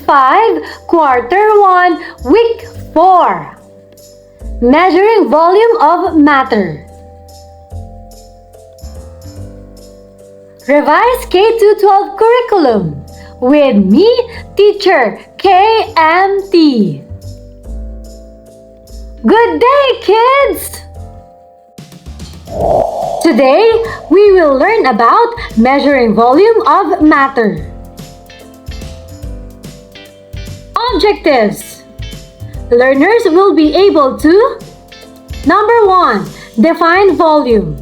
5, Quarter 1, Week 4. Measuring volume of matter. Revise K-12 curriculum with me, teacher KMT. Good day, kids! Today, we will learn about measuring volume of matter. Objectives. Learners will be able to: Number 1. Define volume.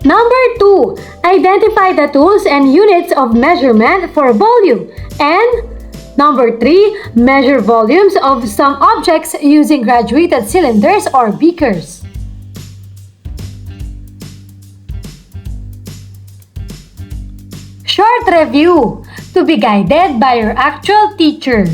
Number 2. Identify the tools and units of measurement for volume. And Number 3. Measure volumes of some objects using graduated cylinders or beakers. Short review to be guided by your actual teacher.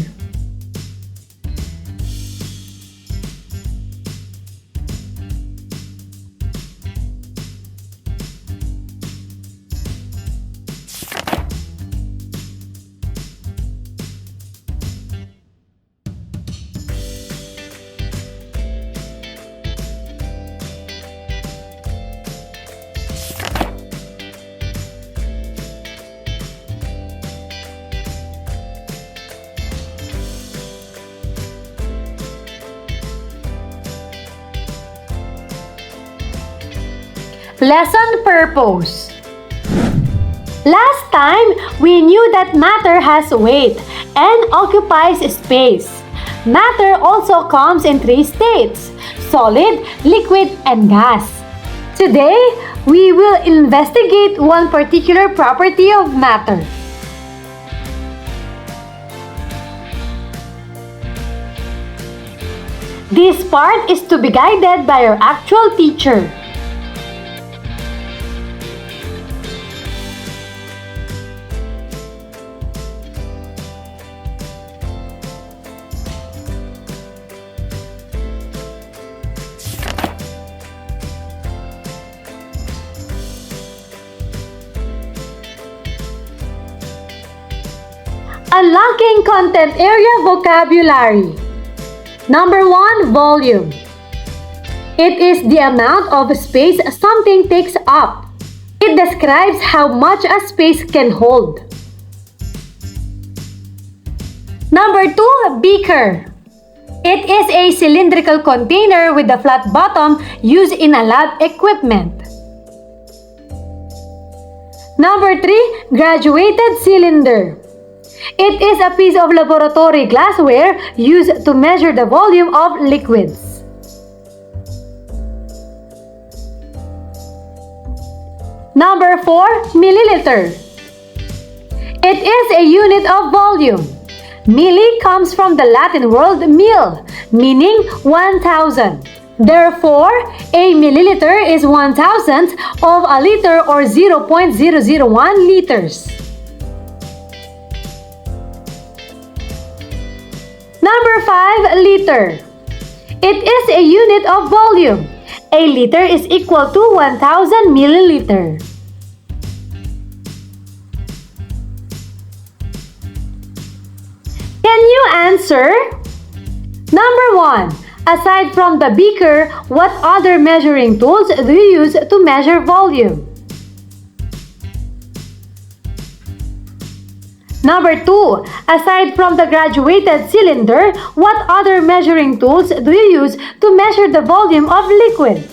Lesson purpose. Last time, we knew that matter has weight and occupies space. Matter also comes in 3 states: solid, liquid, and gas. Today, we will investigate one particular property of matter. This part is to be guided by your actual teacher. Unlocking content area vocabulary. Number 1, volume. It is the amount of space something takes up. It describes how much a space can hold. Number 2, beaker. It is a cylindrical container with a flat bottom used in a lab equipment. Number 3, graduated cylinder. It is a piece of laboratory glassware used to measure the volume of liquids. Number 4, milliliter. It is a unit of volume. Milli comes from the Latin word mil, meaning 1,000. Therefore, a milliliter is 1,000th of a liter or 0.001 liters. Number 5, liter. It is a unit of volume. A liter is equal to 1,000 milliliter. Can you answer? Number 1. Aside from the beaker, what other measuring tools do you use to measure volume? Number 2. Aside from the graduated cylinder, what other measuring tools do you use to measure the volume of liquids?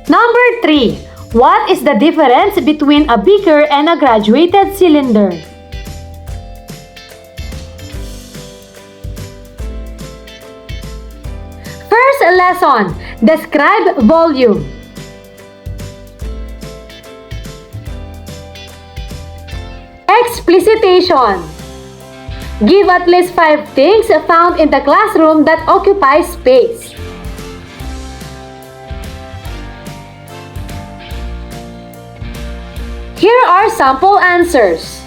Number 3. What is the difference between a beaker and a graduated cylinder? First lesson. Describe volume. Explicitation. Give at least 5 things found in the classroom that occupy space. Here are sample answers.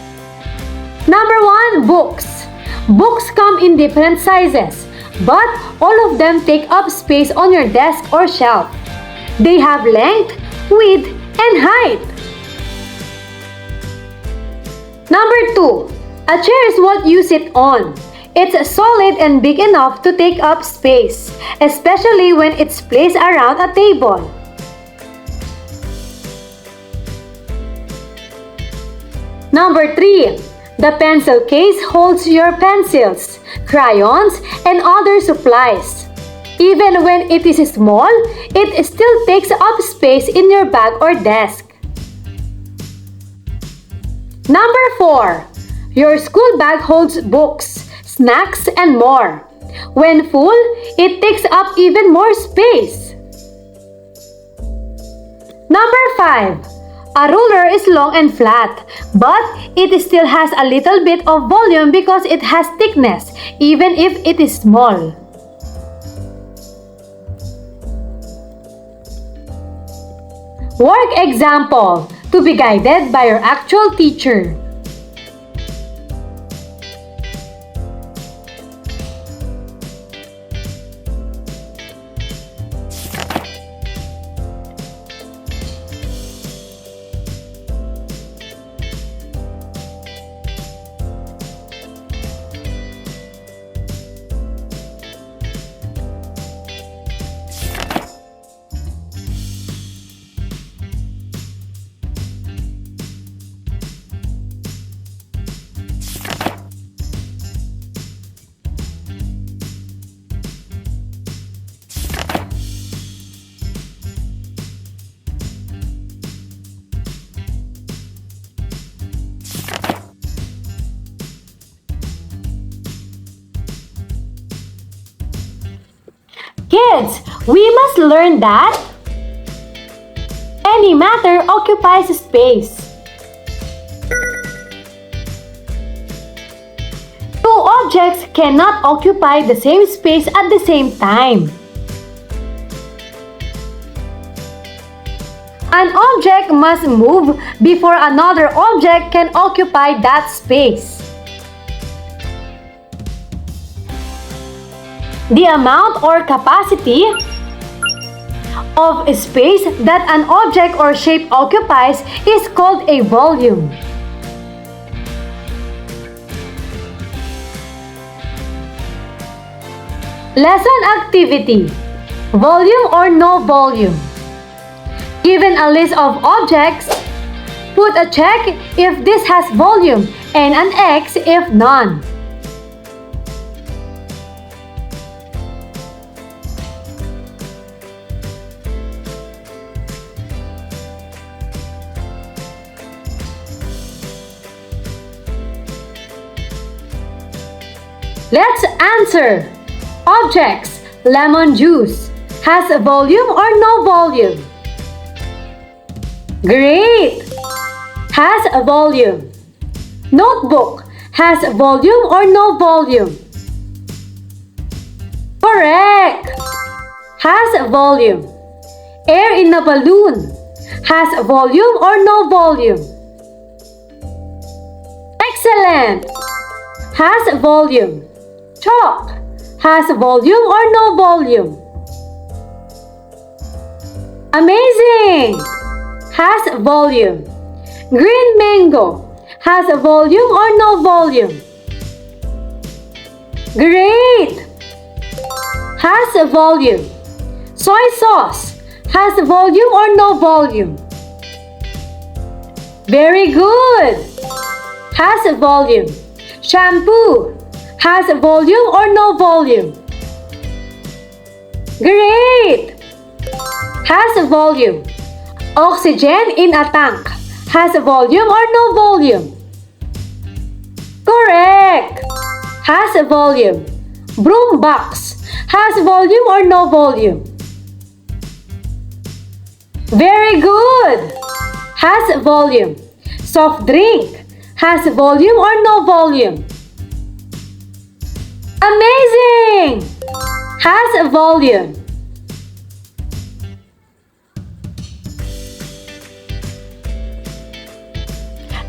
Number 1, books. Books come in different sizes, but all of them take up space on your desk or shelf. They have length, width, and height. Number 2. A chair is what you sit on. It's solid and big enough to take up space, especially when it's placed around a table. Number 3. The pencil case holds your pencils, crayons, and other supplies. Even when it is small, it still takes up space in your bag or desk. Number 4. Your school bag holds books, snacks, and more. When full, it takes up even more space. Number 5. A ruler is long and flat, but it still has a little bit of volume because it has thickness, even if it is small. Work example to be guided by your actual teacher. Kids, we must learn that any matter occupies space. Two objects cannot occupy the same space at the same time. An object must move before another object can occupy that space. The amount or capacity of space that an object or shape occupies is called a volume. Lesson activity: volume or no volume. Given a list of objects, put a check if this has volume and an X if none. Let's answer. Objects: lemon juice has a volume or no volume? Great! Has a volume. Notebook has a volume or no volume? Correct! Has a volume. Air in a balloon has a volume or no volume? Excellent! Has a volume. Chalk has a volume or no volume? Amazing! Has a volume. Green mango has a volume or no volume? Great! Has a volume. Soy sauce has a volume or no volume? Very good! Has a volume. Shampoo has a volume or no volume? Great! Has a volume. Oxygen in a tank has a volume or no volume? Correct! Has a volume. Broom box has volume or no volume? Very good! Has a volume. Soft drink has a volume or no volume? Amazing! Has a volume.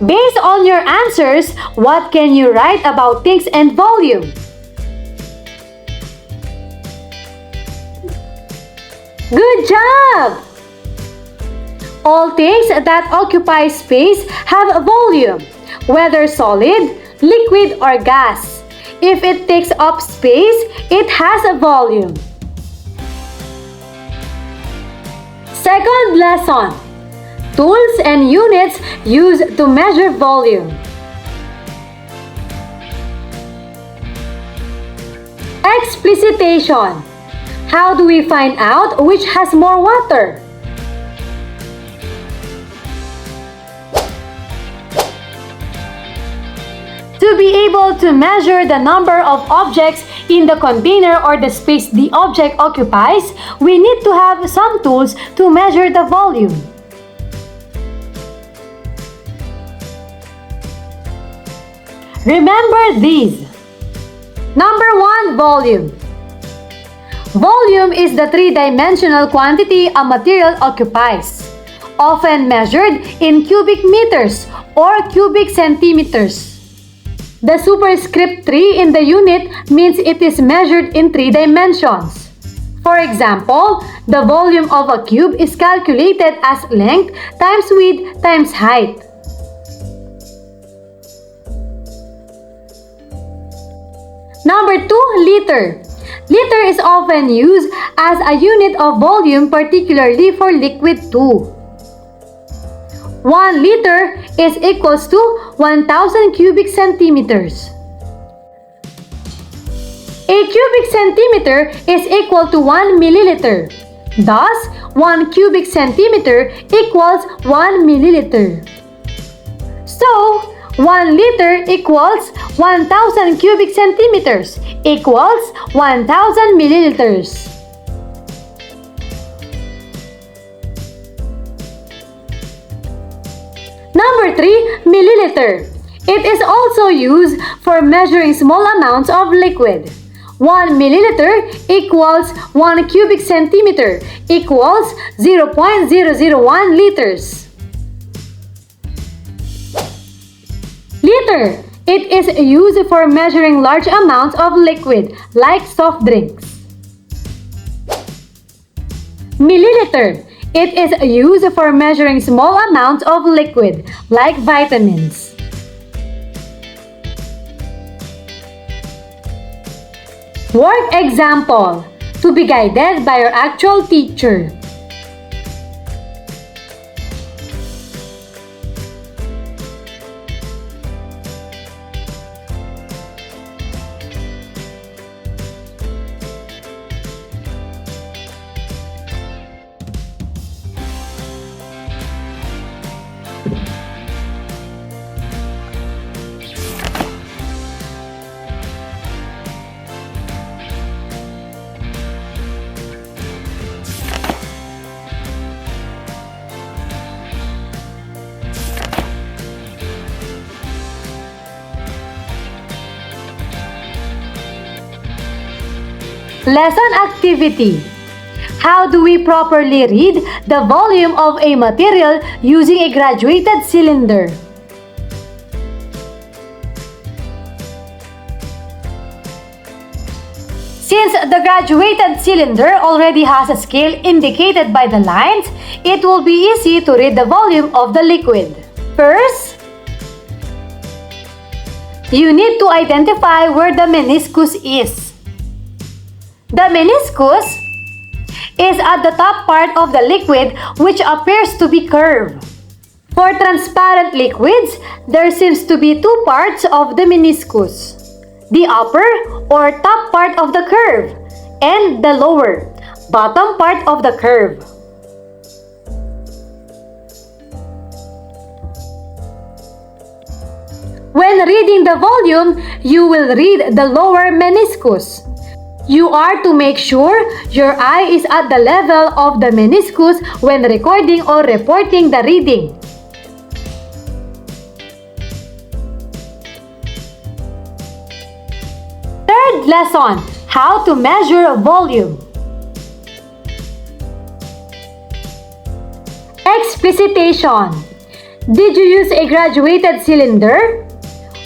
Based on your answers, what can you write about things and volume? Good job! All things that occupy space have a volume, whether solid, liquid, or gas. If it takes up space, it has a volume. Second lesson, tools and units used to measure volume. Explicitation. How do we find out which has more water? To be able to measure the number of objects in the container or the space the object occupies, we need to have some tools to measure the volume. Remember these. Number 1, volume. Volume is the three-dimensional quantity a material occupies, often measured in cubic meters or cubic centimeters. The superscript 3 in the unit means it is measured in 3 dimensions. For example, the volume of a cube is calculated as length times width times height. Number 2, liter. Liter is often used as a unit of volume, particularly for liquid too. 1 liter is equals to 1,000 cubic centimeters. A cubic centimeter is equal to 1 milliliter. Thus, 1 cubic centimeter equals 1 milliliter. So, 1 liter equals 1,000 cubic centimeters equals 1,000 milliliters. Number 3, milliliter. It is also used for measuring small amounts of liquid. 1 milliliter equals 1 cubic centimeter equals 0.001 liters. Liter. It is used for measuring large amounts of liquid, like soft drinks. Milliliter. It is used for measuring small amounts of liquid, like vitamins. Work example. To be guided by your actual teacher. Lesson activity. How do we properly read the volume of a material using a graduated cylinder? Since the graduated cylinder already has a scale indicated by the lines, it will be easy to read the volume of the liquid. First, you need to identify where the meniscus is. The meniscus is at the top part of the liquid, which appears to be curved. For transparent liquids, there seems to be two parts of the meniscus: the upper or top part of the curve and the lower, bottom part of the curve. When reading the volume, you will read the lower meniscus. You are to make sure your eye is at the level of the meniscus when recording or reporting the reading. Third lesson, how to measure volume. Explicitation. Did you use a graduated cylinder?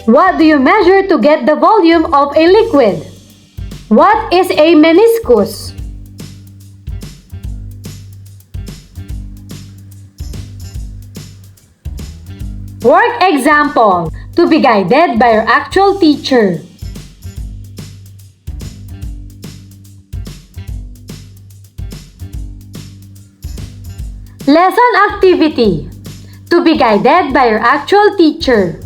What do you measure to get the volume of a liquid? What is a meniscus? Work example. to be guided by your actual teacher. Lesson activity, to be guided by your actual teacher.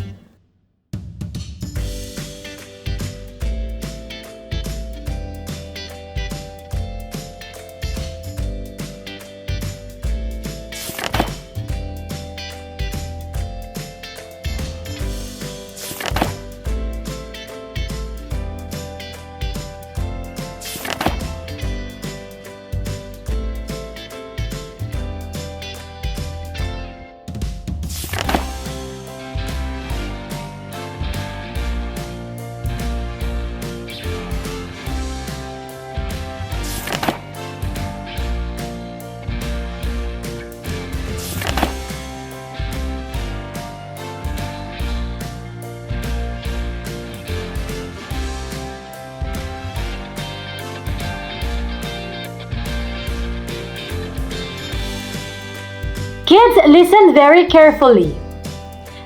Kids, listen very carefully.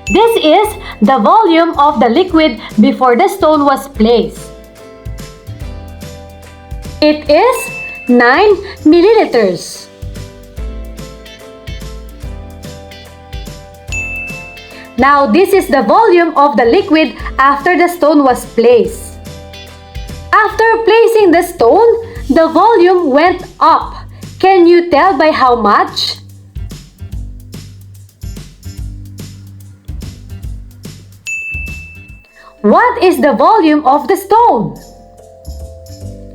This is the volume of the liquid before the stone was placed. It is 9 milliliters. Now, this is the volume of the liquid after the stone was placed. After placing the stone, the volume went up. Can you tell by how much? What is the volume of the stone?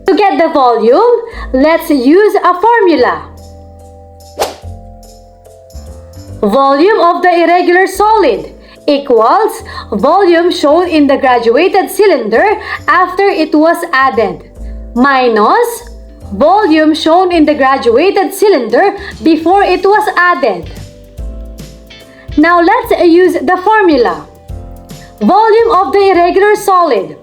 To get the volume, let's use a formula. Volume of the irregular solid equals volume shown in the graduated cylinder after it was added, minus volume shown in the graduated cylinder before it was added. Now let's use the formula. Volume of the irregular solid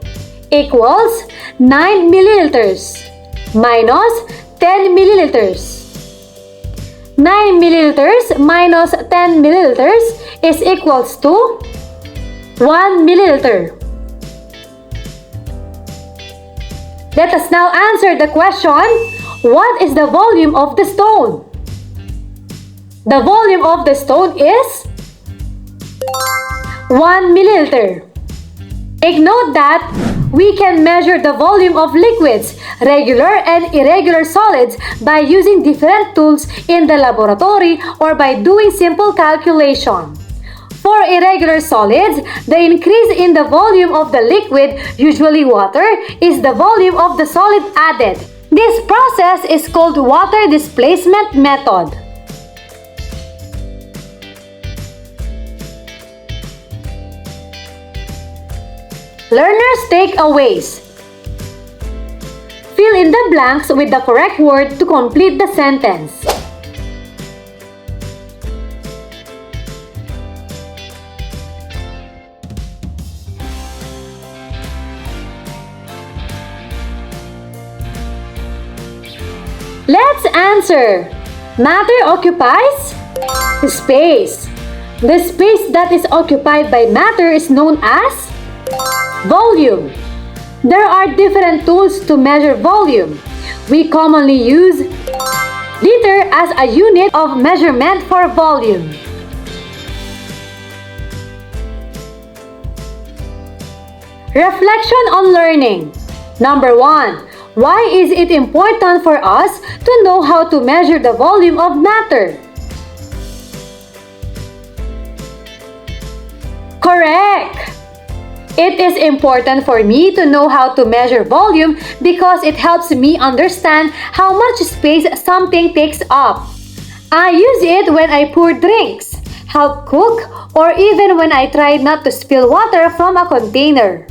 equals 9 milliliters minus 10 milliliters. 9 milliliters minus 10 milliliters is equals to 1 milliliter. Let us now answer the question, what is the volume of the stone? The volume of the stone is 1 milliliter. Take note that we can measure the volume of liquids, regular and irregular solids, by using different tools in the laboratory or by doing simple calculation. For irregular solids, the increase in the volume of the liquid, usually water, is the volume of the solid added. This process is called water displacement method. Learners' takeaways. Fill in the blanks with the correct word to complete the sentence. Let's answer. Matter occupies space. The space that is occupied by matter is known as volume. There are different tools to measure volume. We commonly use liter as a unit of measurement for volume. Reflection on learning. Number 1. Why is it important for us to know how to measure the volume of matter? Correct! It is important for me to know how to measure volume because it helps me understand how much space something takes up. I use it when I pour drinks, help cook, or even when I try not to spill water from a container.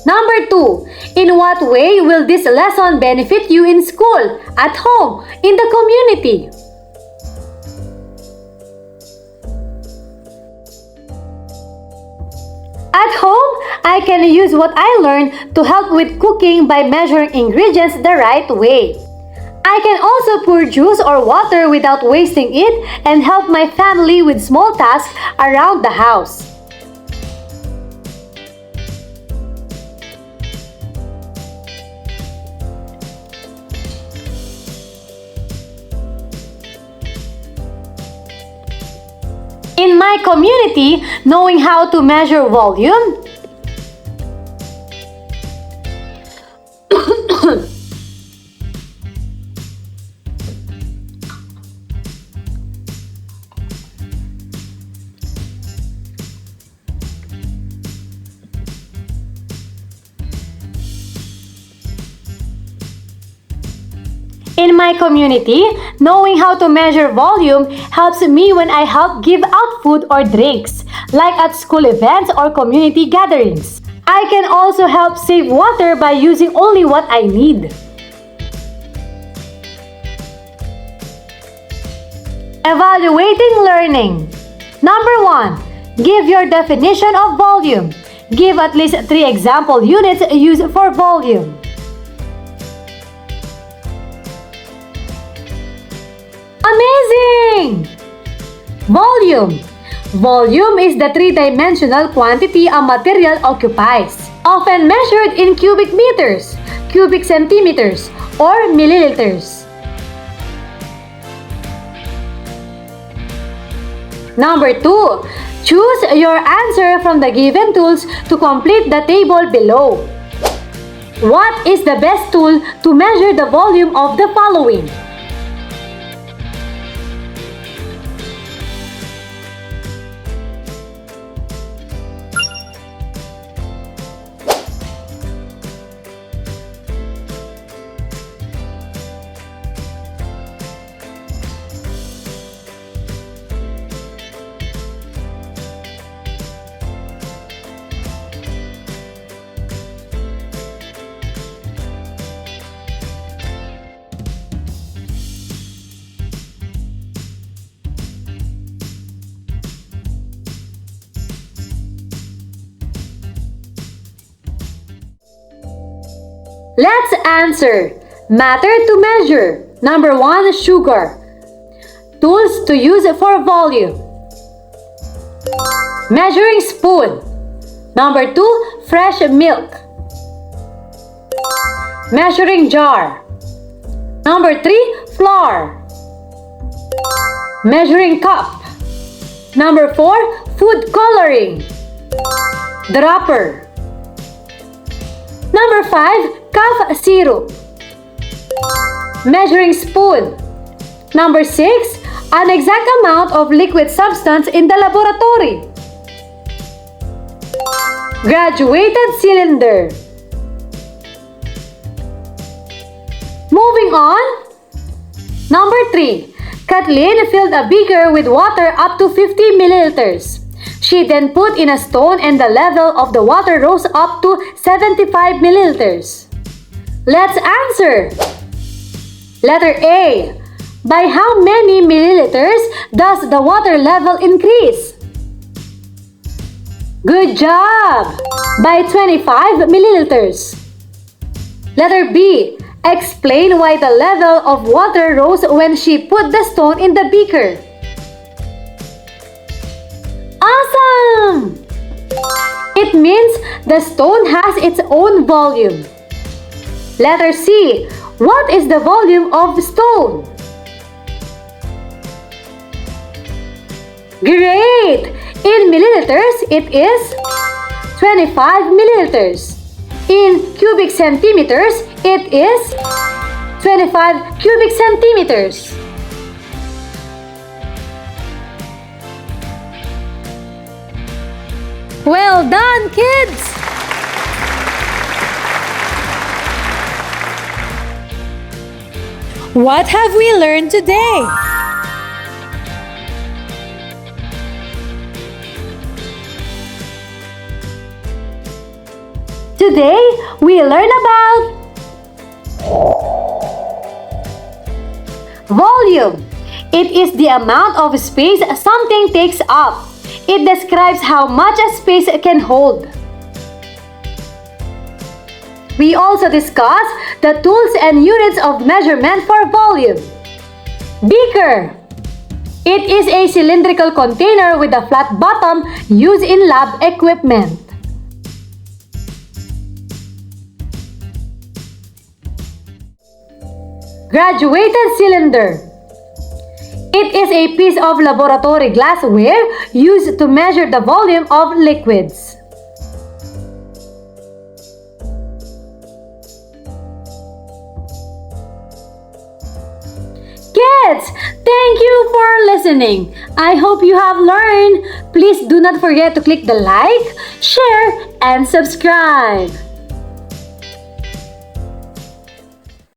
Number 2. In what way will this lesson benefit you in school, at home, in the community? At home, I can use what I learned to help with cooking by measuring ingredients the right way. I can also pour juice or water without wasting it and help my family with small tasks around the house. In my community, knowing how to measure volume In my community, knowing how to measure volume helps me when I help give out food or drinks, like at school events or community gatherings. I can also help save water by using only what I need. Evaluating learning. Number 1. Give your definition of volume. Give at least 3 example units used for volume. Amazing! Volume. Volume is the 3-dimensional quantity a material occupies, often measured in cubic meters, cubic centimeters, or milliliters. Number 2. Choose your answer from the given tools to complete the table below. What is the best tool to measure the volume of the following? Let's answer. Matter to measure. Number 1, sugar. Tools to use for volume. Measuring spoon. Number 2, fresh milk. Measuring jar. Number 3, flour. Measuring cup. Number 4, food coloring. Dropper. Number 5, cough syrup. Measuring spoon. Number 6, an exact amount of liquid substance in the laboratory. Graduated cylinder. Moving on. Number 3, Kathleen filled a beaker with water up to 50 milliliters. She then put in a stone and the level of the water rose up to 75 milliliters. Let's answer. Letter A. By how many milliliters does the water level increase? Good job! By 25 milliliters. Letter B. Explain why the level of water rose when she put the stone in the beaker. Awesome! It means the stone has its own volume. Letter C. What is the volume of stone? Great! In milliliters, it is 25 milliliters. In cubic centimeters, it is 25 cubic centimeters. Well done, kids! What have we learned today? Today, we learn about volume. It is the amount of space something takes up. It describes how much a space can hold. We also discussed the tools and units of measurement for volume. Beaker. It is a cylindrical container with a flat bottom used in lab equipment. Graduated cylinder. It is a piece of laboratory glassware used to measure the volume of liquids. Kids, thank you for listening. I hope you have learned. Please do not forget to click the like, share, and subscribe.